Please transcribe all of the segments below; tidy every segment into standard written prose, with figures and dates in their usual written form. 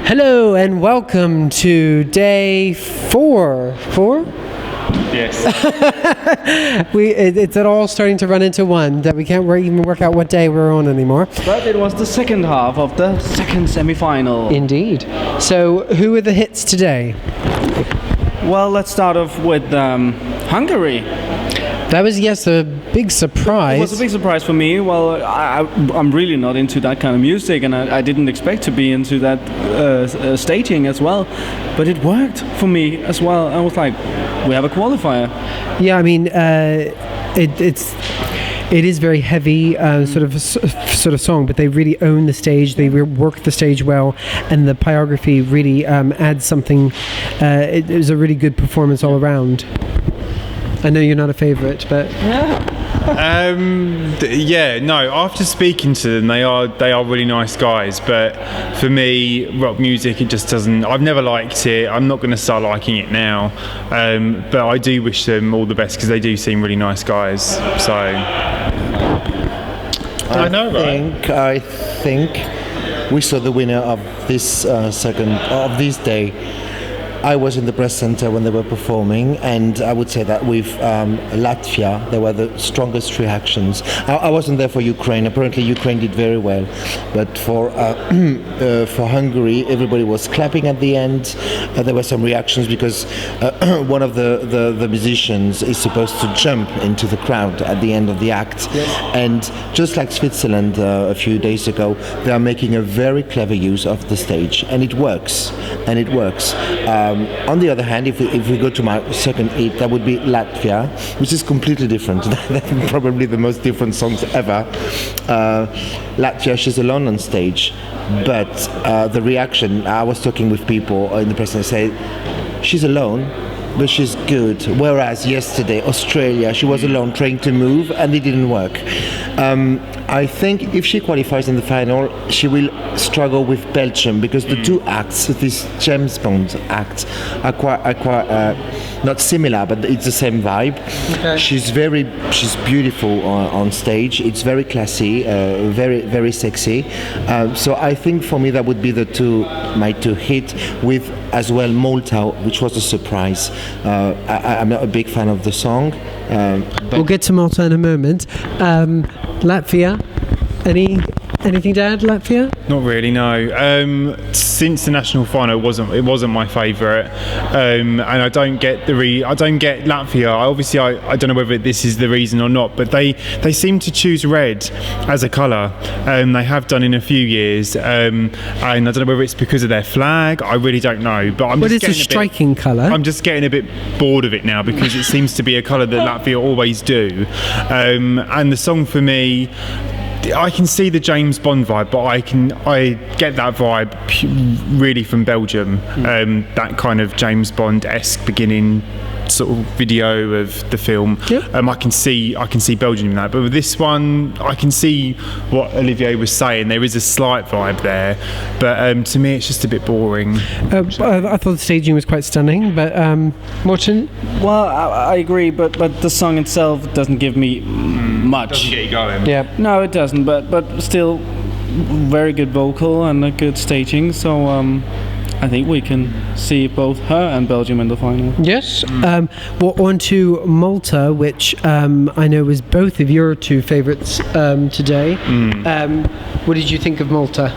Hello and welcome to day four. Yes. It's all starting to run into one that we can't even work out what day we're on anymore. But it was the second half of the second semi-final. Indeed. So who are the hits today? Well, let's start off with Hungary. That was, yes, a big surprise. It was a big surprise for me. Well, I'm really not into that kind of music, and I didn't expect to be into that staging as well. But it worked for me as well. I was like, we have a qualifier. Yeah, I mean, it is very heavy, sort of song, but they really own the stage. They work the stage well, and the choreography really adds something. It was a really good performance all around. I know you're not a favourite, but after speaking to them, they are really nice guys, but for me, rock music, it just doesn't. I've never liked it. I'm not going to start liking it now, but I do wish them all the best because they do seem really nice guys. So I think we saw the winner of this this day. I was in the press center when they were performing, and I would say that with Latvia, they were the strongest reactions. I wasn't there for Ukraine. Apparently, Ukraine did very well, but for Hungary, everybody was clapping at the end. There were some reactions because one of the musicians is supposed to jump into the crowd at the end of the act, and just like Switzerland a few days ago, they are making a very clever use of the stage, and it works. On the other hand, if we go to my second hit, that would be Latvia, which is completely different. Probably the most different songs ever. Latvia, she's alone on stage, but the reaction, I was talking with people in the press and they say, she's alone, but she's good. Whereas yesterday, Australia, she was alone trying to move and it didn't work. I think if she qualifies in the final, she will struggle with Belgium because the two acts, this James Bond act, are quite not similar, but it's the same vibe. Okay. She's beautiful on stage. It's very classy, very very sexy. So I think for me that would be my two hit with as well Malta, which was a surprise. I'm not a big fan of the song. We'll get to Malta in a moment. Latvia, anything to add, Latvia? not really, no. Since the national final, it wasn't my favourite, and I don't get Latvia. I don't know whether this is the reason or not, but they seem to choose red as a colour. They have done in a few years, and I don't know whether it's because of their flag. I really don't know. But it's a striking colour. I'm just getting a bit bored of it now because it seems to be a colour that Latvia always do, and the song for me, I can see the James Bond vibe, but I get that vibe really from Belgium. That kind of James Bond-esque beginning sort of video of the film. Yep. I can see Belgium in that, but with this one, I can see what Olivier was saying. There is a slight vibe there, but to me, it's just a bit boring. I thought the staging was quite stunning, but Morten? Well, I agree, but the song itself doesn't give me much. Doesn't get you going. Yeah. No, it doesn't. But still, very good vocal and a good staging. So I think we can see both her and Belgium in the final. Yes. Well, on to Malta, which I know was both of your two favourites today. What did you think of Malta?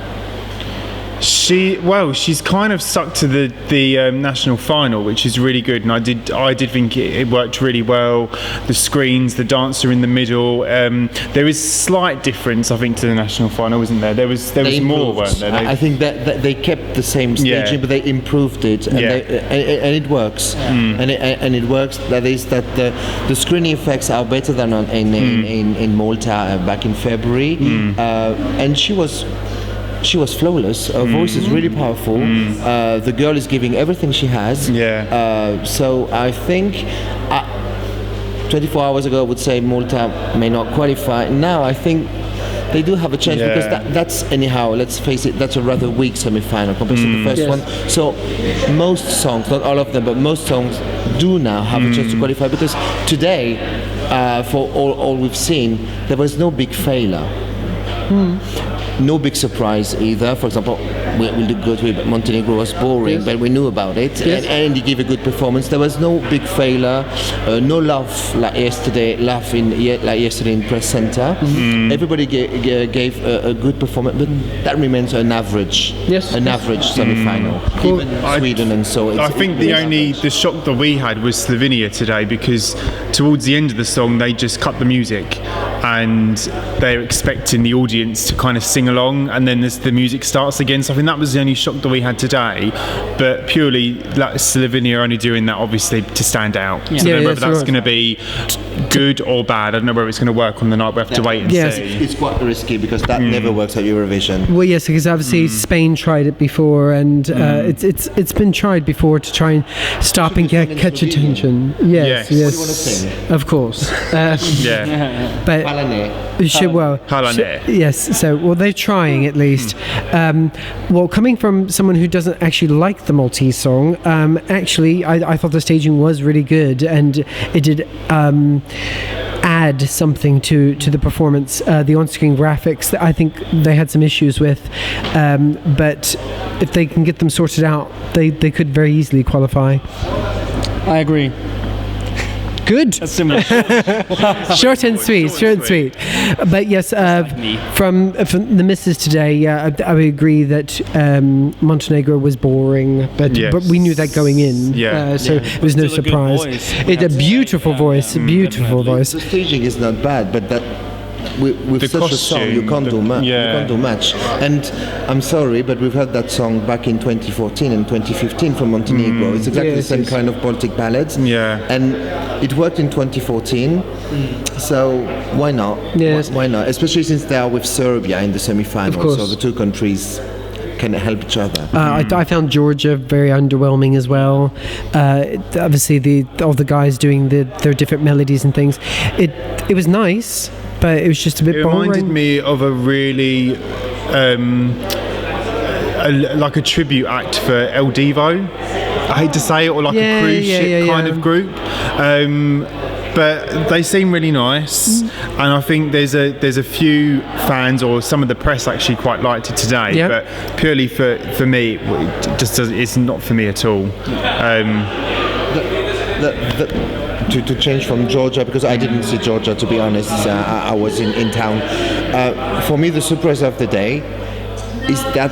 She's kind of stuck to the national final, which is really good, and I did think it worked really well. The screens, the dancer in the middle. There is slight difference, I think, to the national final, isn't there? There was more, weren't there? I think that they kept the same staging, but they improved it, and it works. And it works. That is that the screen effects are better than in Malta back in February, and she was flawless. Her voice is really powerful. The girl is giving everything she has. So I think 24 hours ago I would say Malta may not qualify. Now I think they do have a chance because that's anyhow, let's face it, that's a rather weak semi-final compared to the first one. So most songs, not all of them, but most songs do now have a chance to qualify because today, for all we've seen, there was no big failure. No big surprise either. For example, we'll go to it, but Montenegro was boring, but we knew about it, and he gave a good performance. There was no big failure, no laugh like yesterday in press center. Everybody gave a good performance, but that remains an average semi-final. Even Sweden, and so I think the shock that we had was Slovenia today, because towards the end of the song they just cut the music and they're expecting the audience to kind of sing along, and then the music starts again. So I think that was the only shock that we had today, but purely like Slovenia only doing that obviously to stand out. So I don't know whether that's going to be good or bad. I don't know whether it's going to work on the night. We have to wait and see. It's quite risky because that never works at Eurovision. Well, yes, because obviously Spain tried it before, and it's been tried before to try and stop and catch attention. Yes. What do you want to sing? Of course. But yes. So they're trying at least. Coming from someone who doesn't actually like the Maltese song, actually, I thought the staging was really good, and it did add something to the performance. The on-screen graphics, I think they had some issues with, but if they can get them sorted out, they could very easily qualify. I agree. Good. That's similar. Short and sweet. But yes, from the misses today, I would agree that Montenegro was boring, but we knew that going in. So it was no surprise. It's a beautiful voice. Beautiful voice. The staging is not bad, but that. With such costume, a song, you can't do much. You can't do much. And I'm sorry, but we've heard that song back in 2014 and 2015 from Montenegro. It's exactly the same kind of Baltic ballads. And it worked in 2014. So why not? Yes. Why not? Especially since they are with Serbia in the semi-final. So the two countries can help each other. I found Georgia very underwhelming as well. Obviously, all the guys doing their different melodies and things. It was nice, but it was just a bit boring. It reminded me of a really like a tribute act for El Divo. I hate to say it, or like a cruise ship kind of group. But they seem really nice, and I think there's a few fans, or some of the press actually quite liked it today. But purely for me, it's not for me at all. To change from Georgia, because I didn't see Georgia, to be honest. I was in town. For me, the surprise of the day is that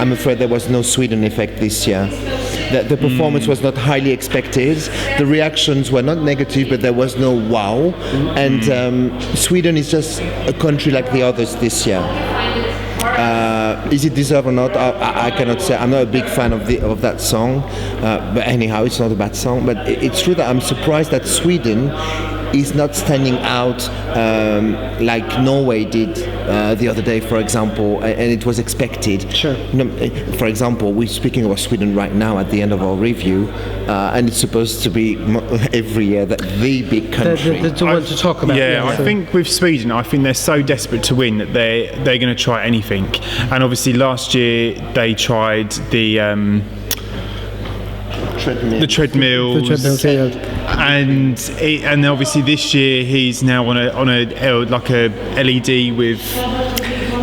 I'm afraid there was no Sweden effect this year. The performance was not highly expected. The reactions were not negative, but there was no wow. And Sweden is just a country like the others this year. Is it deserved or not? I cannot say. I'm not a big fan of that song, but anyhow, it's not a bad song. But it's true that I'm surprised that Sweden is not standing out like Norway did the other day, for example, and it was expected. Sure. For example, we're speaking about Sweden right now at the end of our review, and it's supposed to be every year that the big country. The one to talk about. I think with Sweden, I think they're so desperate to win that they're going to try anything. And obviously, last year they tried the treadmills, and obviously this year he's now on a LED with.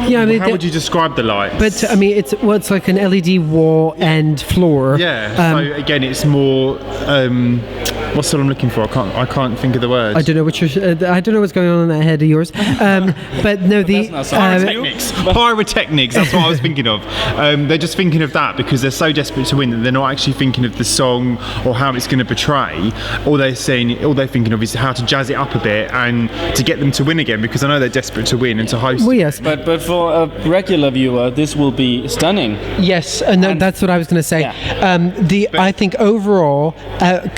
How would you describe the lights? But I mean, it's like an LED wall and floor. So again, it's more. What's what I'm looking for? I can't think of the words. I don't know I don't know what's going on in that head of yours. But no, the pyrotechnics. That's what I was thinking of. They're just thinking of that because they're so desperate to win that they're not actually thinking of the song or how it's going to portray. All they're thinking of is how to jazz it up a bit and to get them to win again, because I know they're desperate to win and to host. Well, yes, but for a regular viewer, this will be stunning. Yes, and that's what I was going to say. Yeah. I think overall,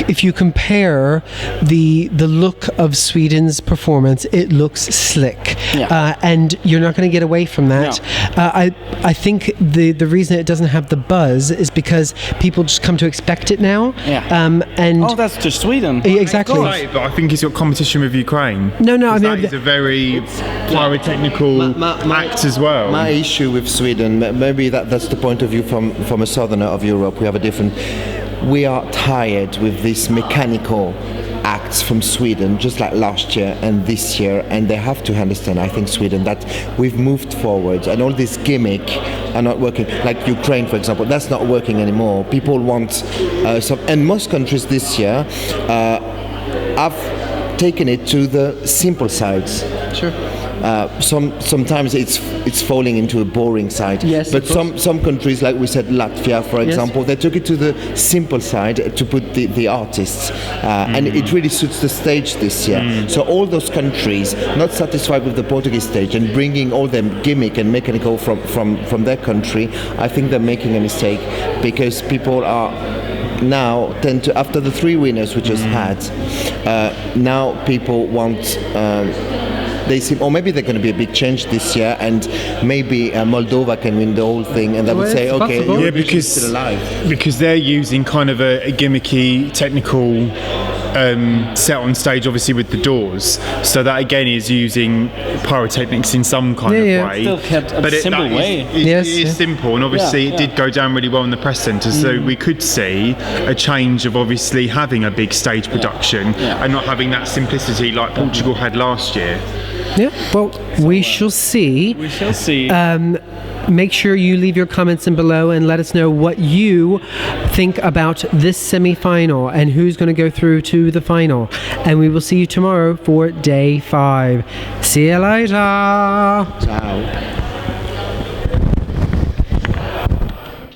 if you compare the look of Sweden's performance, it looks slick, and you're not going to get away from that. No. I think the reason it doesn't have the buzz is because people just come to expect it now. And that's just Sweden. Exactly. But I think it's got competition with Ukraine. No, I mean that is a very pyrotechnical act as well. My issue with Sweden, maybe that's the point of view from a southerner of Europe. We have a different. We are tired with these mechanical acts from Sweden, just like last year and this year, and they have to understand, I think, Sweden, that we've moved forward, and all this gimmick are not working. Like Ukraine, for example, that's not working anymore. People want some, and most countries this year have taken it to the simple sides. Sure. Sometimes it's falling into a boring side. Yes, but some countries, like we said, Latvia, for example, they took it to the simple side to put the artists, and it really suits the stage this year. So all those countries not satisfied with the Portuguese stage and bringing all them gimmick and mechanical from their country, I think they're making a mistake, because people are now tend to, after the 3 winners we just had, now people want. They see, or maybe they're going to be a big change this year, and maybe Moldova can win the whole thing, and they would say, okay, Eurovision is still alive. Because they're using kind of a gimmicky, technical set on stage, obviously with the doors. So that again is using pyrotechnics in some kind of way. Still kept a simple way. It is simple, and obviously it did go down really well in the press centre. So we could see a change of obviously having a big stage production and not having that simplicity like Portugal had last year. Yeah, well, we shall see. We shall see. Make sure you leave your comments in below and let us know what you think about this semi-final and who's going to go through to the final. And we will see you tomorrow for day 5. See you later. Ciao.